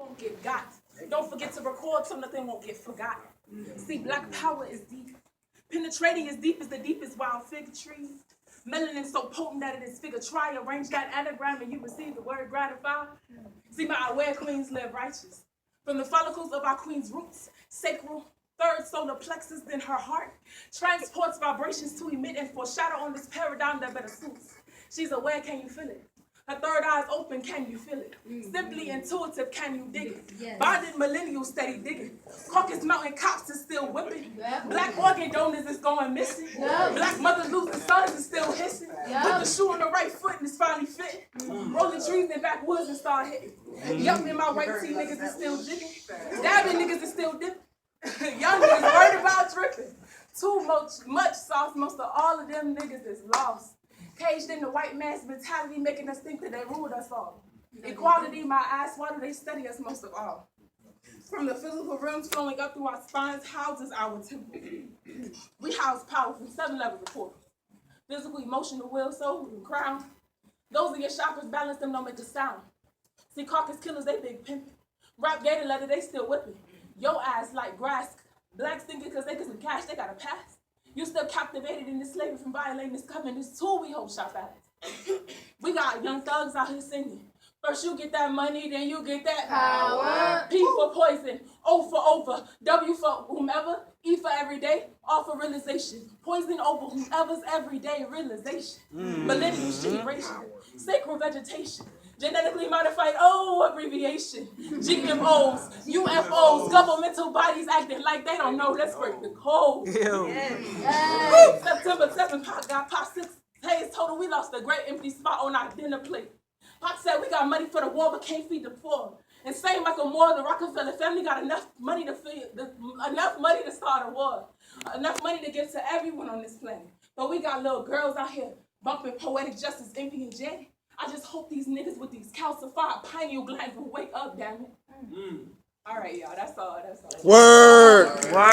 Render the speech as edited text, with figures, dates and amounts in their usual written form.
won't get got. Don't forget to record so nothing won't get forgotten. See, black power is deep. Penetrating as deep as the deepest wild fig tree. Melanin so potent that it is figure. Try, arrange that anagram and you receive the word gratify. See, my aware queens live righteous. From the follicles of our queen's roots, sacral, third solar plexus, then her heart transports vibrations to emit and foreshadow on this paradigm that better suits. She's aware, can you feel it? Her third eye's open, can you feel it? Simply intuitive, can you dig it? Yes. Bonded millennials steady digging. Caucasus Mountain cops is still whipping. Yep. Black organ donors is going missing. Yep. Black mothers losing sons is still hissing. Yep. Put the shoe on the right foot and it's finally fitting. Rolling trees in backwoods and start hitting. Yup, in my white tee niggas is still jigging. Dabbing niggas is still dipping. Young niggas worried about dripping. Too much sauce, most of all of them niggas is lost. Caged in the white man's mentality, making us think that they ruled us all. Equality, my eyes, why do they study us most of all? From the physical realms flowing up through our spines, houses our temple. We house power from 7 levels of portals. Physical, emotional, will, soul, and crown. Those are your chakras, balance them, don't make a sound. See, carcass killers, they big pimping. Rap gator leather, they still whipping. Your ass like grass. Blacks thinking because they get some cash, they got a pass. You still captivated in this slavery from violating this covenant. This tool we hold shop at. We got young thugs out here singing. First you get that money, then you get that power. P for poison, O for over, W for whomever, E for everyday, R for realization. Poison over whomever's everyday realization. Millennials generation, sacred vegetation. Genetically modified, abbreviation. GMOs, UFOs, governmental bodies acting like they don't know. Let's break the code. Yes. September 7th, Pac got Pop 6 days total. We lost a great empty spot on our dinner plate. Pac said we got money for the war, but can't feed the poor. And same Michael Moore, the Rockefeller family got enough money to start a war. Enough money to give to everyone on this planet. But we got little girls out here bumping poetic justice, Envy and Janet. I just hope these niggas with these calcified pineal glands will wake up, damn it. All right, y'all, that's all. Word.